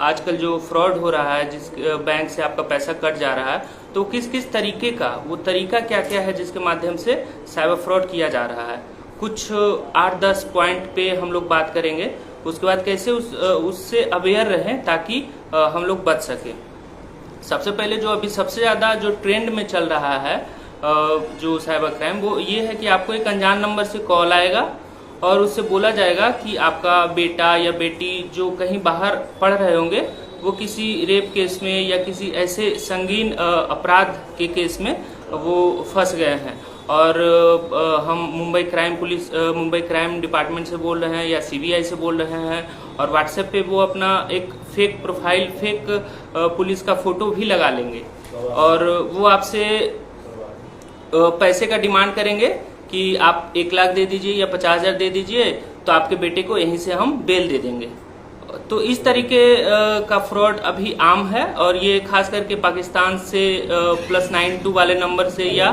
आजकल जो फ्रॉड हो रहा है, जिस बैंक से आपका पैसा कट जा रहा है, तो किस किस तरीके का, वो तरीका क्या क्या है जिसके माध्यम से साइबर फ्रॉड किया जा रहा है, कुछ 8-10 पॉइंट पे हम लोग बात करेंगे। उसके बाद कैसे उससे अवेयर रहें ताकि हम लोग बच सकें। सबसे पहले जो अभी सबसे ज़्यादा जो ट्रेंड में चल रहा है जो साइबर क्राइम, वो ये है कि आपको एक अनजान नंबर से कॉल आएगा और उससे बोला जाएगा कि आपका बेटा या बेटी जो कहीं बाहर पढ़ रहे होंगे, वो किसी रेप केस में या किसी ऐसे संगीन अपराध के केस में वो फंस गए हैं और हम मुंबई क्राइम डिपार्टमेंट से बोल रहे हैं या सीबीआई से बोल रहे हैं, और व्हाट्सएप पे वो अपना एक फेक प्रोफाइल, फेक पुलिस का फोटो भी लगा लेंगे और वो आपसे पैसे का डिमांड करेंगे कि आप 1 लाख दे दीजिए या 50,000 दे दीजिए, तो आपके बेटे को यहीं से हम बेल दे देंगे। तो इस तरीके का फ्रॉड अभी आम है और ये खास करके पाकिस्तान से +92 वाले नंबर से या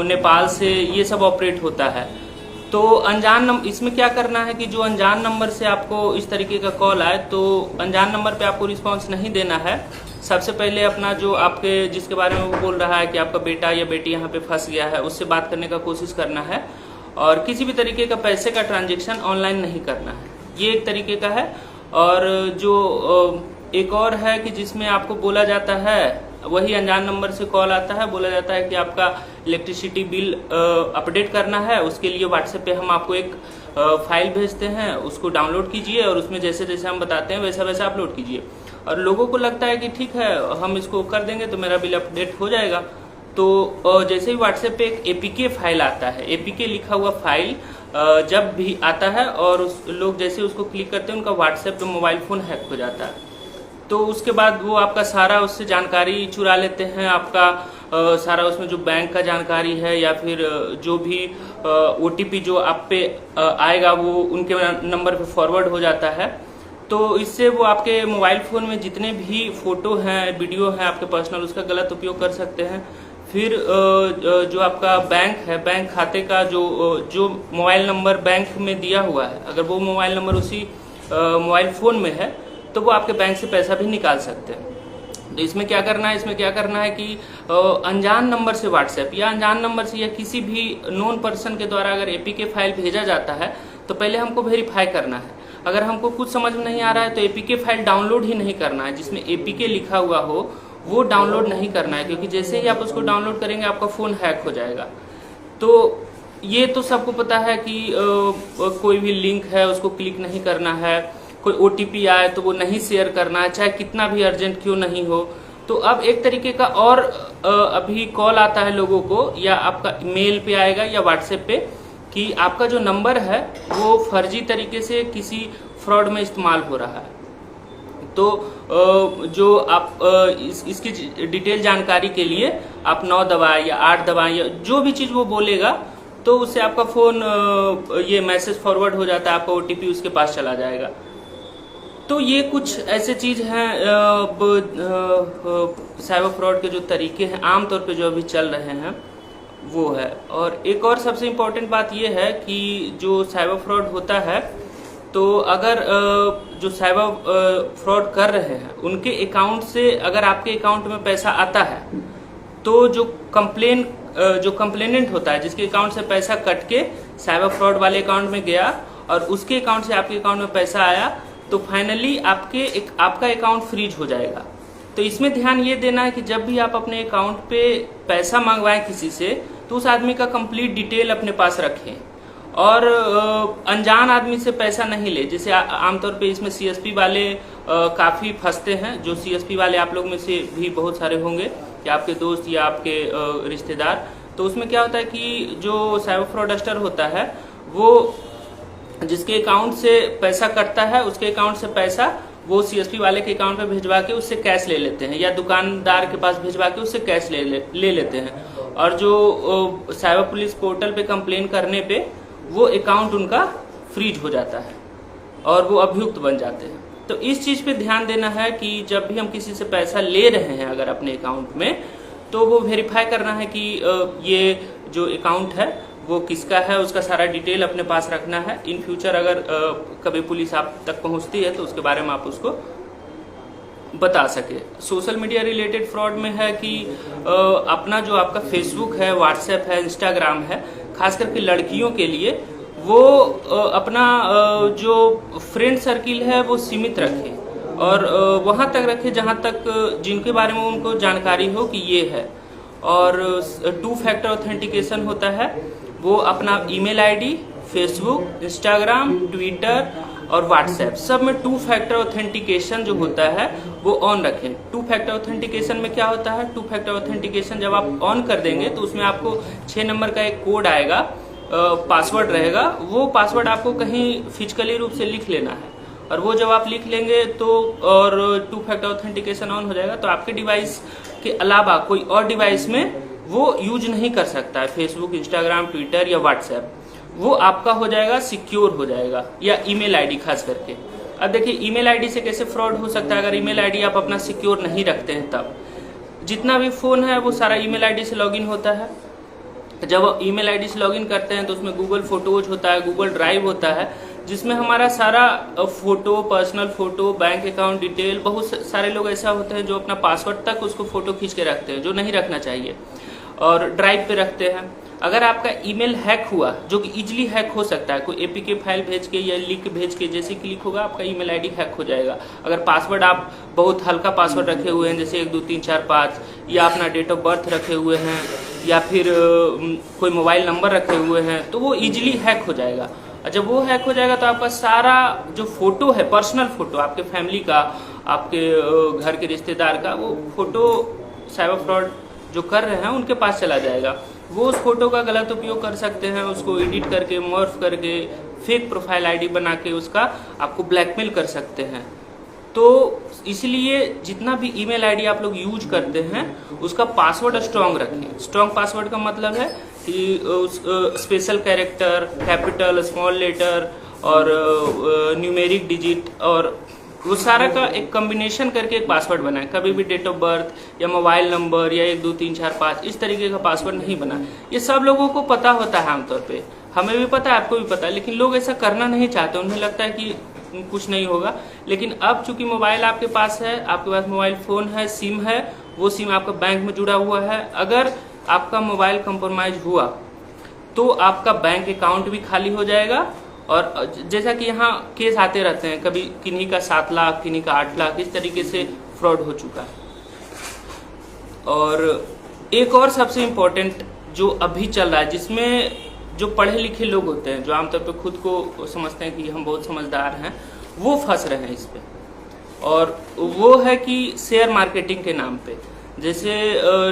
नेपाल से ये सब ऑपरेट होता है। तो इसमें क्या करना है कि जो अनजान नंबर से आपको इस तरीके का कॉल आए, तो अनजान नंबर पे आपको रिस्पांस नहीं देना है। सबसे पहले अपना जो आपके जिसके बारे में वो बोल रहा है कि आपका बेटा या बेटी यहाँ पे फंस गया है, उससे बात करने का कोशिश करना है और किसी भी तरीके का पैसे का ट्रांजेक्शन ऑनलाइन नहीं करना है। ये एक तरीके का है। और जो एक और है कि जिसमें आपको बोला जाता है, वही अनजान नंबर से कॉल आता है, बोला जाता है कि आपका इलेक्ट्रिसिटी बिल अपडेट करना है, उसके लिए व्हाट्सएप पे हम आपको एक फाइल भेजते हैं, उसको डाउनलोड कीजिए और उसमें जैसे जैसे हम बताते हैं वैसा वैसा अपलोड कीजिए। और लोगों को लगता है कि ठीक है, हम इसको कर देंगे तो मेरा बिल अपडेट हो जाएगा। तो जैसे ही व्हाट्सएप पे एक एपीके फाइल आता है, एपीके लिखा हुआ फाइल जब भी आता है और लोग जैसे उसको क्लिक करते हैं, उनका व्हाट्सएप पे मोबाइल फोन हैक हो जाता है। तो उसके बाद वो आपका सारा उससे जानकारी चुरा लेते हैं, आपका सारा उसमें जो बैंक का जानकारी है या फिर जो भी ओटीपी जो आप पे आएगा वो उनके नंबर पे फॉरवर्ड हो जाता है। तो इससे वो आपके मोबाइल फोन में जितने भी फोटो हैं, वीडियो हैं आपके पर्सनल, उसका गलत उपयोग कर सकते हैं। फिर जो आपका बैंक है, बैंक खाते का जो मोबाइल नंबर बैंक में दिया हुआ है, अगर वो मोबाइल नंबर उसी मोबाइल फोन में है तो वो आपके बैंक से पैसा भी निकाल सकते हैं। तो इसमें क्या करना है कि अनजान नंबर से व्हाट्सएप या अनजान नंबर से या किसी भी नोन पर्सन के द्वारा अगर एपीके फाइल भेजा जाता है, तो पहले हमको वेरीफाई करना है। अगर हमको कुछ समझ में नहीं आ रहा है तो एपीके फाइल डाउनलोड ही नहीं करना है, जिसमें एपीके लिखा हुआ हो वो डाउनलोड नहीं करना है, क्योंकि जैसे ही आप उसको डाउनलोड करेंगे आपका फ़ोन हैक हो जाएगा। तो ये तो सबको पता है कि कोई भी लिंक है उसको क्लिक नहीं करना है, कोई ओटीपी आए तो वो नहीं शेयर करना है, चाहे कितना भी अर्जेंट क्यों नहीं हो। तो अब एक तरीके का और अभी कॉल आता है लोगों को, या आपका मेल पे आएगा या व्हाट्सएप पे, कि आपका जो नंबर है वो फर्जी तरीके से किसी फ्रॉड में इस्तेमाल हो रहा है। तो जो आप इसकी डिटेल जानकारी के लिए आप 9 दबाएं या 8 दबाएं या जो भी चीज़ वो बोलेगा, तो उससे आपका फ़ोन ये मैसेज फॉरवर्ड हो जाता है, आपका ओटीपी उसके पास चला जाएगा। तो ये कुछ ऐसे चीज़ हैं साइबर फ्रॉड के जो तरीके हैं आमतौर पे जो अभी चल रहे हैं वो है। और एक और सबसे इम्पोर्टेंट बात ये है कि जो साइबर फ्रॉड होता है, तो अगर जो साइबर फ्रॉड कर रहे हैं उनके अकाउंट से अगर आपके अकाउंट में पैसा आता है, तो जो कंप्लेनेंट होता है, जिसके अकाउंट से पैसा कट के साइबर फ्रॉड वाले अकाउंट में गया और उसके अकाउंट से आपके अकाउंट में पैसा आया, तो फाइनली आपका अकाउंट फ्रीज हो जाएगा। तो इसमें ध्यान ये देना है कि जब भी आप अपने अकाउंट पे पैसा मंगवाएं किसी से, तो उस आदमी का कंप्लीट डिटेल अपने पास रखें और अनजान आदमी से पैसा नहीं ले। जैसे आमतौर पे इसमें सीएसपी वाले काफ़ी फंसते हैं। जो सीएसपी वाले आप लोग में से भी बहुत सारे होंगे, या आपके दोस्त या आपके रिश्तेदार। तो उसमें क्या होता है कि जो साइबर फ्रॉडस्टर होता है वो जिसके अकाउंट से पैसा कटता है, उसके अकाउंट से पैसा वो सीएसपी वाले के अकाउंट पे भिजवा के उससे कैश ले लेते हैं, या दुकानदार के पास भिजवा के उससे कैश ले लेते हैं। और जो साइबर पुलिस पोर्टल पे कंप्लेन करने पे वो अकाउंट उनका फ्रीज हो जाता है और वो अभियुक्त बन जाते हैं। तो इस चीज़ पे ध्यान देना है कि जब भी हम किसी से पैसा ले रहे हैं अगर अपने अकाउंट में, तो वो वेरीफाई करना है कि ये जो अकाउंट है वो किसका है, उसका सारा डिटेल अपने पास रखना है। इन फ्यूचर अगर कभी पुलिस आप तक पहुंचती है तो उसके बारे में आप उसको बता सके। सोशल मीडिया रिलेटेड फ्रॉड में है कि अपना जो आपका फेसबुक है, व्हाट्सएप है, इंस्टाग्राम है, खास करके लड़कियों के लिए वो अपना जो फ्रेंड सर्किल है वो सीमित रखे और वहां तक रखे जहां तक जिनके बारे में उनको जानकारी हो कि ये है। और 2 फैक्टर ऑथेंटिकेशन होता है, वो अपना email ID, Facebook, Instagram, Twitter और व्हाट्सएप सब में 2 फैक्टर ऑथेंटिकेशन जो होता है वो ऑन रखें। 2 फैक्टर ऑथेंटिकेशन में क्या होता है, 2 फैक्टर ऑथेंटिकेशन जब आप ऑन कर देंगे तो उसमें आपको 6 नंबर का एक कोड आएगा, पासवर्ड रहेगा। वो पासवर्ड आपको कहीं फिजिकली रूप से लिख लेना है और वो जब आप लिख लेंगे तो और 2 फैक्टर ऑथेंटिकेशन ऑन हो जाएगा तो आपके डिवाइस के अलावा कोई और डिवाइस में वो यूज नहीं कर सकता है, फेसबुक, इंस्टाग्राम, ट्विटर या व्हाट्सएप। वो आपका हो जाएगा, सिक्योर हो जाएगा। या ईमेल आईडी खास करके। अब देखिए ईमेल आईडी से कैसे फ्रॉड हो सकता है, अगर ईमेल आईडी आप अपना सिक्योर नहीं रखते हैं तब। जितना भी फोन है वो सारा ईमेल आईडी से लॉगिन होता है। जब ईमेल आईडी से लॉगिन करते हैं तो उसमें गूगल फोटोज होता है, गूगल ड्राइव होता है, जिसमें हमारा सारा photo, personal photo, bank account detail, बहुत सारे लोग ऐसा होते हैं जो अपना पासवर्ड तक उसको फोटो खींच के रखते हैं, जो नहीं रखना चाहिए, और ड्राइव पे रखते हैं। अगर आपका ईमेल हैक हुआ, जो कि इजीली हैक हो सकता है, कोई एपीके फाइल भेज के या लिंक भेज के, जैसे क्लिक होगा आपका ईमेल आईडी हैक हो जाएगा। अगर पासवर्ड आप बहुत हल्का पासवर्ड रखे हुए हैं, जैसे 1 2 3 4 5, या अपना डेट ऑफ बर्थ रखे हुए हैं, या फिर कोई मोबाइल नंबर रखे हुए हैं, तो वो इजीली हैक हो जाएगा। और जब वो हैक हो जाएगा तो आपका सारा जो फोटो है, पर्सनल फोटो, आपके फैमिली का, आपके घर के रिश्तेदार का, वो फोटो साइबर फ्रॉड जो कर रहे हैं उनके पास चला जाएगा। वो उस फोटो का गलत उपयोग कर सकते हैं, उसको एडिट करके, मॉर्फ करके, फेक प्रोफाइल आईडी बना के उसका आपको ब्लैकमेल कर सकते हैं। तो इसलिए जितना भी ईमेल आईडी आप लोग यूज करते हैं उसका पासवर्ड स्ट्रांग रखें। स्ट्रांग पासवर्ड का मतलब है कि special character, capital, small letter और न्यूमेरिक डिजिट, और वो सारा का एक कॉम्बिनेशन करके एक पासवर्ड बनाए। कभी भी डेट ऑफ बर्थ या मोबाइल नंबर या 1 2 3 4 5 इस तरीके का पासवर्ड नहीं बनाए। ये सब लोगों को पता होता है आमतौर पे, हमें भी पता है, आपको भी पता है, लेकिन लोग ऐसा करना नहीं चाहते। उन्हें लगता है कि कुछ नहीं होगा। लेकिन अब चूंकि मोबाइल आपके पास है, आपके पास मोबाइल फोन है, सिम है, वो सिम आपका बैंक में जुड़ा हुआ है, अगर आपका मोबाइल कंप्रोमाइज हुआ तो आपका बैंक अकाउंट भी खाली हो जाएगा। और जैसा कि यहाँ केस आते रहते हैं, कभी किन्हीं का 7 लाख, किन्हीं का 8 लाख, इस तरीके से फ्रॉड हो चुका है। और एक और सबसे इम्पोर्टेंट जो अभी चल रहा है, जिसमें जो पढ़े लिखे लोग होते हैं, जो आमतौर पे खुद को समझते हैं कि हम बहुत समझदार हैं, वो फंस रहे हैं इस पे। और वो है कि शेयर मार्केटिंग के नाम पे, जैसे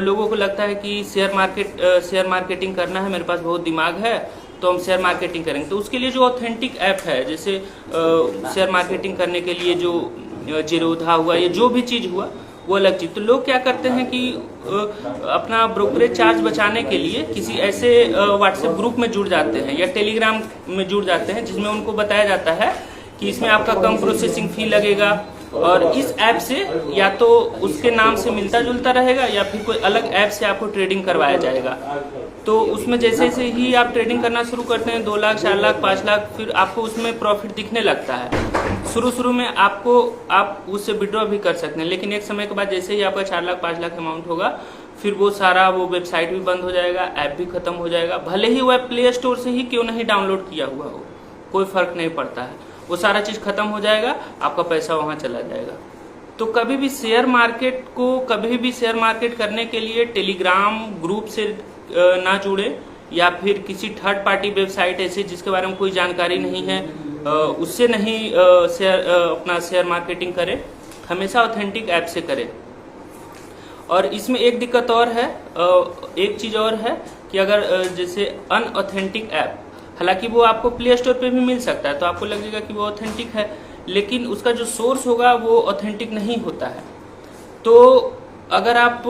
लोगों को लगता है कि शेयर मार्केटिंग करना है, मेरे पास बहुत दिमाग है तो हम शेयर मार्केटिंग करेंगे। तो उसके लिए जो ऑथेंटिक ऐप है, जैसे शेयर मार्केटिंग करने के लिए जो जीरोधा हुआ या जो भी चीज हुआ वो अलग चीज। तो लोग क्या करते हैं कि अपना ब्रोकरेज चार्ज बचाने के लिए किसी ऐसे व्हाट्सएप ग्रुप में जुड़ जाते हैं या टेलीग्राम में जुड़ जाते हैं, जिसमें उनको बताया जाता है कि इसमें आपका कम प्रोसेसिंग फी लगेगा और इस ऐप से या तो उसके नाम से मिलता जुलता रहेगा या फिर कोई अलग ऐप से आपको ट्रेडिंग करवाया जाएगा। तो उसमें जैसे जैसे ही आप ट्रेडिंग करना शुरू करते हैं, 2 लाख, 4 लाख, 5 लाख, फिर आपको उसमें प्रॉफिट दिखने लगता है। शुरू में आप उससे विड्रॉ भी कर सकते हैं, लेकिन एक समय के बाद जैसे ही आपका 4 लाख, 5 लाख अमाउंट होगा, फिर वो वेबसाइट भी बंद हो जाएगा, ऐप भी खत्म हो जाएगा। भले ही वो प्ले स्टोर से ही क्यों नहीं डाउनलोड किया हुआ हो, कोई फर्क नहीं पड़ता है, वो सारा चीज खत्म हो जाएगा, आपका पैसा वहां चला जाएगा। तो कभी भी शेयर मार्केट करने के लिए टेलीग्राम ग्रुप से ना जुड़े, या फिर किसी थर्ड पार्टी वेबसाइट ऐसे जिसके बारे में कोई जानकारी नहीं है, उससे नहीं अपना शेयर मार्केटिंग करें। हमेशा ऑथेंटिक ऐप से करें। और इसमें एक दिक्कत और है, एक चीज और है कि अगर जैसे अनऑथेंटिक ऐप, हालांकि वो आपको प्ले स्टोर पे भी मिल सकता है, तो आपको लगेगा कि वो ऑथेंटिक है, लेकिन उसका जो सोर्स होगा वो ऑथेंटिक नहीं होता है। तो अगर आप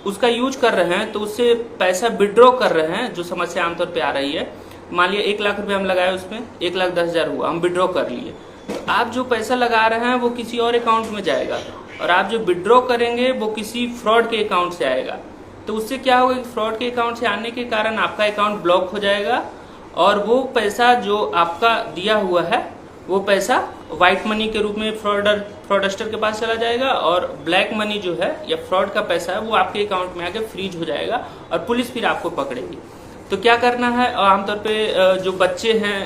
उसका यूज कर रहे हैं तो उससे पैसा विड्रॉ कर रहे हैं, जो समस्या आमतौर पे आ रही है। मान लिया 1 लाख रुपए हम लगाए, उसमें 1,10,000 हुआ, हम विड्रॉ कर लिए, तो आप जो पैसा लगा रहे हैं वो किसी और अकाउंट में जाएगा, और आप जो विड्रॉ करेंगे वो किसी फ्रॉड के अकाउंट से आएगा। तो उससे क्या होगा कि फ्रॉड के अकाउंट से आने के कारण आपका अकाउंट ब्लॉक हो जाएगा, और वो पैसा जो आपका दिया हुआ है वो पैसा व्हाइट मनी के रूप में फ्रॉडस्टर के पास चला जाएगा और ब्लैक मनी जो है या फ्रॉड का पैसा है वो आपके अकाउंट में आके फ्रीज हो जाएगा और पुलिस फिर आपको पकड़ेगी। तो क्या करना है, आमतौर पे जो बच्चे हैं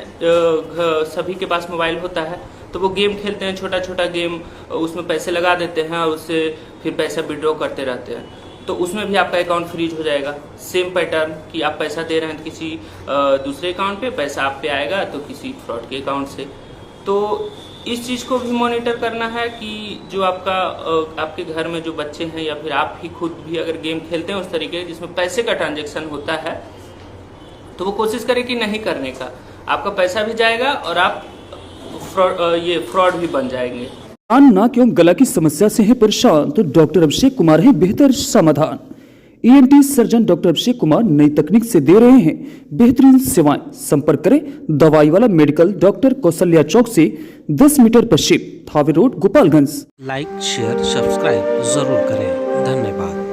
सभी के पास मोबाइल होता है, तो वो गेम खेलते हैं, छोटा छोटा गेम, उसमें पैसे लगा देते हैं और उससे फिर पैसा विड्रॉ करते रहते हैं, तो उसमें भी आपका अकाउंट फ्रीज हो जाएगा। सेम पैटर्न कि आप पैसा दे रहे हैं तो किसी दूसरे अकाउंट पे, पैसा आप पे आएगा तो किसी फ्रॉड के अकाउंट से। तो इस चीज़ को भी मॉनिटर करना है कि जो आपके घर में जो बच्चे हैं या फिर आप ही खुद भी अगर गेम खेलते हैं उस तरीके जिसमें पैसे का ट्रांजेक्शन होता है, तो वो कोशिश करें कि नहीं करने का। आपका पैसा भी जाएगा और आप फ्रॉड भी बन जाएंगे। कान, नाक एवं गला की समस्या से है परेशान तो डॉक्टर अभिषेक कुमार है बेहतर समाधान। ENT surgeon doctor Abhishek Kumar नई तकनीक से दे रहे हैं बेहतरीन सेवाएं। संपर्क करें दवाई वाला मेडिकल, डॉक्टर कौशल्या चौक से 10 मीटर पश्चिम, Thawe road, Gopalganj. Like, share, subscribe जरूर करें। धन्यवाद।